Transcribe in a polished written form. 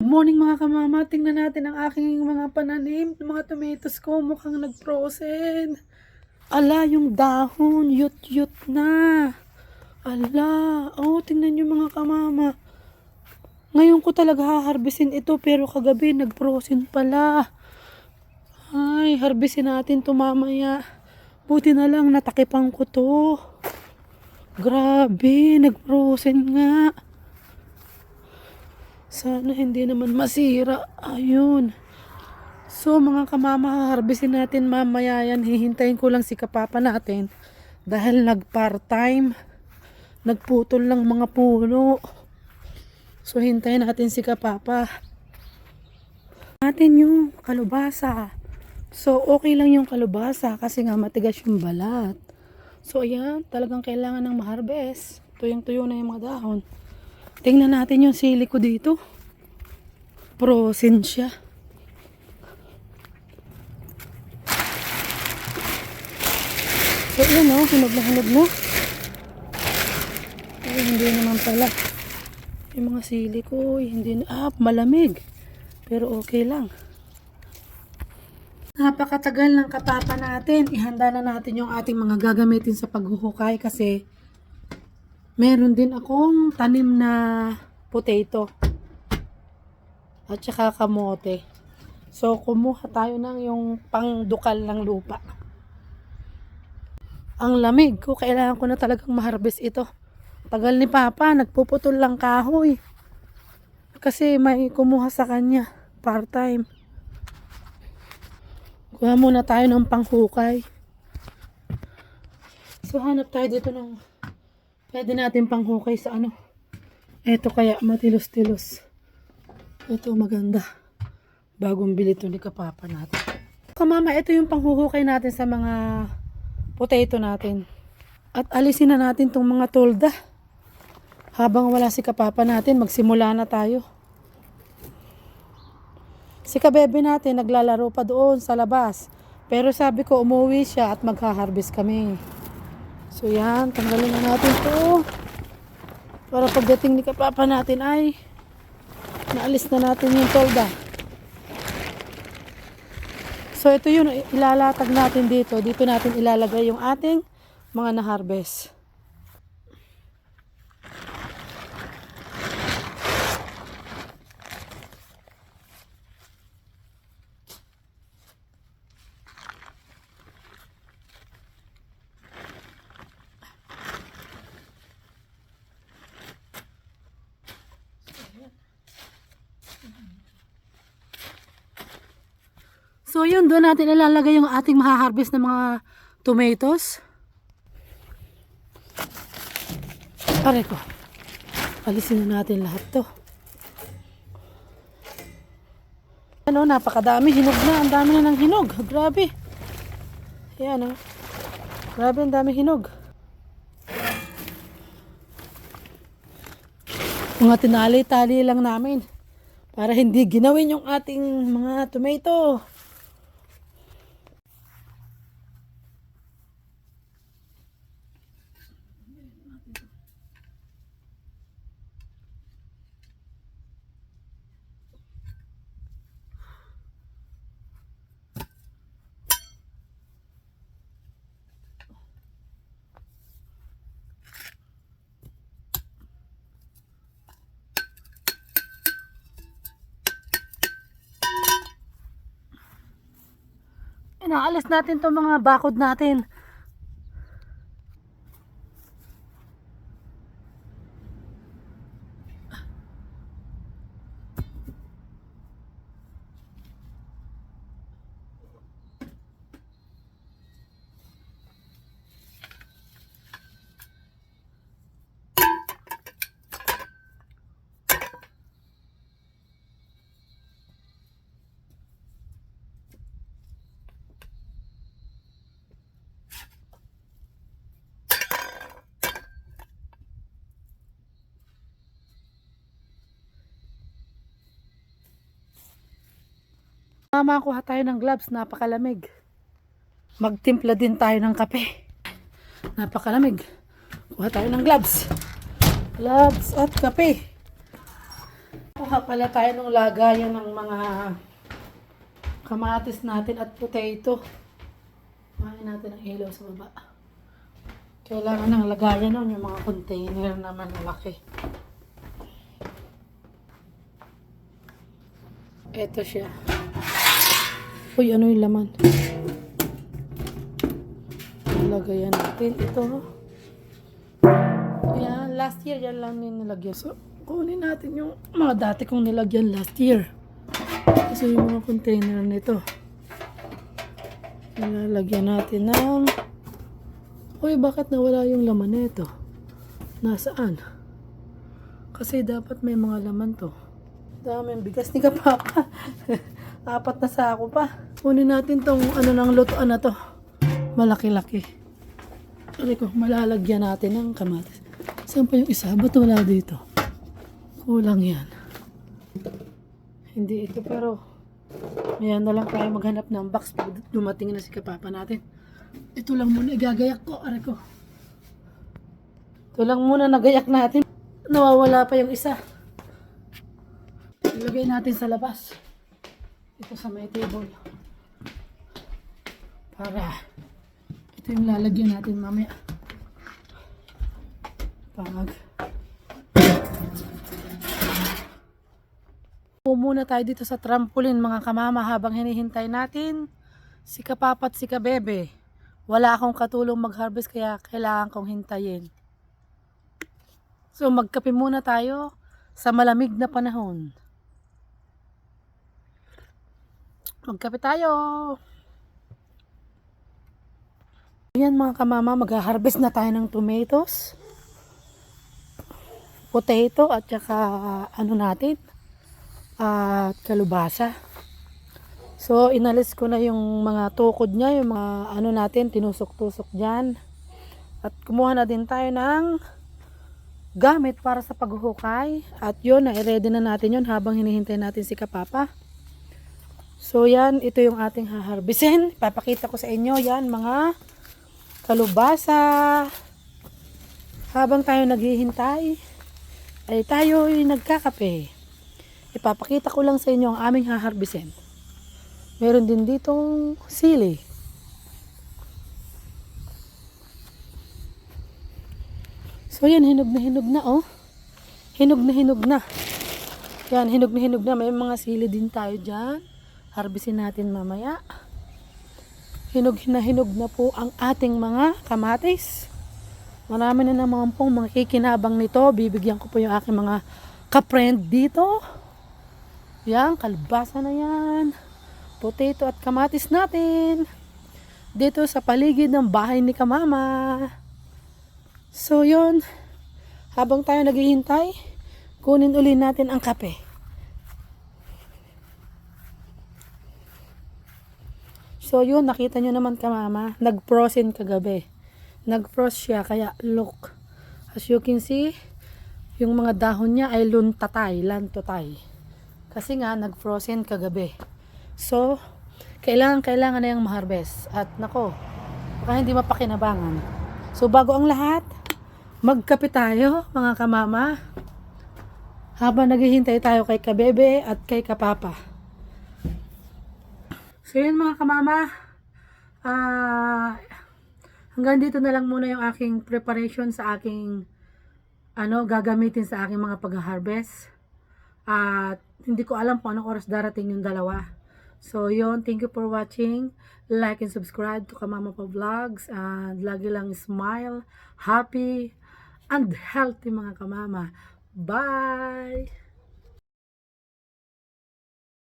morning mga kamama, tingnan natin ang aking mga pananim, mga tomatoes ko mukhang nag-frozen. Ala, yung dahon, yut-yut na. Ala, oh, tingnan nyo mga kamama. Ngayon ko talaga haharbisin ito pero kagabi nag-frozen pala. Ay, harbisin natin to mamaya. Buti na lang natakipang ko to. Grabe, nag-frozen nga. Sana hindi naman masira. Ayun. So mga kamama, harbisin natin mamaya yan. Hihintayin ko lang si kapapa natin. Dahil nag-part-time. Nagputol lang mga puno. So hintayin natin si kapapa. Natin yung kalubasa. So okay lang yung kalubasa kasi nga matigas yung balat. So ayan, talagang kailangan ng maharbes. Tuyong-tuyo na yung mga dahon. Tingnan natin yung sili ko dito. Frozen siya. So yan o, hinog na. Ay, hindi naman pala. Yung mga sili ko, hindi na, malamig. Pero okay lang. Napakatagal ng kapapa natin. Ihanda na natin yung ating mga gagamitin sa paghuhukay kasi meron din akong tanim na potato at saka kamote. So kumuha tayo ng yung pangdukal ng lupa. Ang lamig ko, kailangan ko na talagang maharbis ito. Tagal ni Papa, nagpuputol lang kahoy. Kasi may kumuha sa kanya, part-time. Kuha muna tayo ng panghukay. So hanap tayo dito ng pwede natin panghukay sa ano. Ito kaya matilos-tilos. Ito maganda. Bagong bili ito ni kapapa natin. Kamama, ito yung panghuhukay natin sa mga potato natin. At alisin na natin tong mga tolda. Habang wala si kapapa natin, magsimula na tayo. Si kabebe natin naglalaro pa doon sa labas. Pero sabi ko umuwi siya at magha-harvest kami. So yan, tanggalin na natin to. Para pagdating ni kapapa natin ay naalis na natin yung tolda. So ito yun, ilalatag natin dito. Dito natin ilalagay yung ating mga na-harvest. So yun, doon natin ilalagay yung ating maha-harvest na mga tomatoes. Pare ko. Alisin na natin lahat to. Ano, napakadami. Hinog na. Ang dami na ng hinog. Grabe. Ayan o. Grabe, ang dami hinog. Mga tinali-tali lang namin. Para hindi ginawin yung ating mga tomato. Inaalis natin itong mga bakod natin. Mama, kuha tayo ng gloves, napakalamig. Magtimpla din tayo ng kape. Napakalamig. Kuha tayo ng gloves. Gloves at kape. Kumuha pala tayo ng lagayan ng mga kamatis natin at potato. Kuhain natin ang ilaw sa baba. Kailangan ng lagayan nun, yung mga container naman malaki. Ito siya. Uy, ano yung laman? Lagayan natin. Ito. Yan, last year yan lang nilagyan. So, kunin natin yung mga dati kong nilagyan last year. Kasi yung mga container nito. Nilalagyan natin ng... Uy, bakit nawala yung laman nito? Nasaan? Kasi dapat may mga laman to. Daming bigas ni Kapapa. 4 na sako pa. Kunin natin tong ano ng lutuan na to. Malaki-laki. Sorry ko, malalagyan natin ng kamatis. Saan pa yung isa? Ba't wala dito? Kulang yan. Hindi ito pero ayan na lang tayo maghanap ng box pag dumating na si Kapapa natin. Ito lang muna igagayak ko. Aray ko. Ito lang muna nagayak natin. Nawawala pa yung isa. Ilagay natin sa labas. Ito sa may table. Para ito yung lalagyan natin mamaya. Pag muna tayo dito sa trampoline mga kamama habang hinihintay natin si Kapapa at si Kabebe. Wala akong katulong mag-harvest kaya kailangan kong hintayin. So magkape muna tayo sa malamig na panahon. Magkape tayo. Ayan mga kamama, mag-harvest na tayo ng tomatoes, potato at saka ano natin at kalubasa. So inalis ko na yung mga tukod niya, yung mga ano natin tinusok-tusok dyan. At kumuha na din tayo ng gamit para sa paghuhukay. At yun, na-ready na natin yun habang hinihintay natin si Kapapa. So yan, ito yung ating haharbisin. Papakita ko sa inyo yan mga kalubasa. Habang tayo naghihintay ay tayo ay nagkakape. Ipapakita ko lang sa inyo ang aming haharbisin. Meron din ditong sili. So yan, hinog na oh. Hinog na. Yan, hinog na. May mga sili din tayo dyan. Harbisin natin mamaya. Hinog na po ang ating mga kamatis. Marami na naman pong mga kikinabang nito. Bibigyan ko po yung aking mga ka-friend dito. Yan, kalbasa na yan. Potato at kamatis natin. Dito sa paligid ng bahay ni Kamama. So yun, habang tayo naghihintay, kunin uli natin ang kape. So yun, nakita nyo naman Kamama, nag-frozen kagabi. Nag-frost siya, kaya look. As you can see, yung mga dahon niya ay lantotay. Kasi nga, nag-frozen kagabi. So, kailangan na yung ma-harvest. At nako, baka hindi mapakinabangan. So, bago ang lahat, magkape tayo, mga kamama. Habang naghihintay tayo kay Kabebe at kay Kapapa. So, yun mga kamama. Hanggang dito na lang muna yung aking preparation sa aking gagamitin sa aking mga pag-harvest. At hindi ko alam kung anong oras darating yung dalawa. So yun, thank you for watching. Like and subscribe to Kamama Pa Vlogs. And lagi lang smile, happy, and healthy mga kamama. Bye!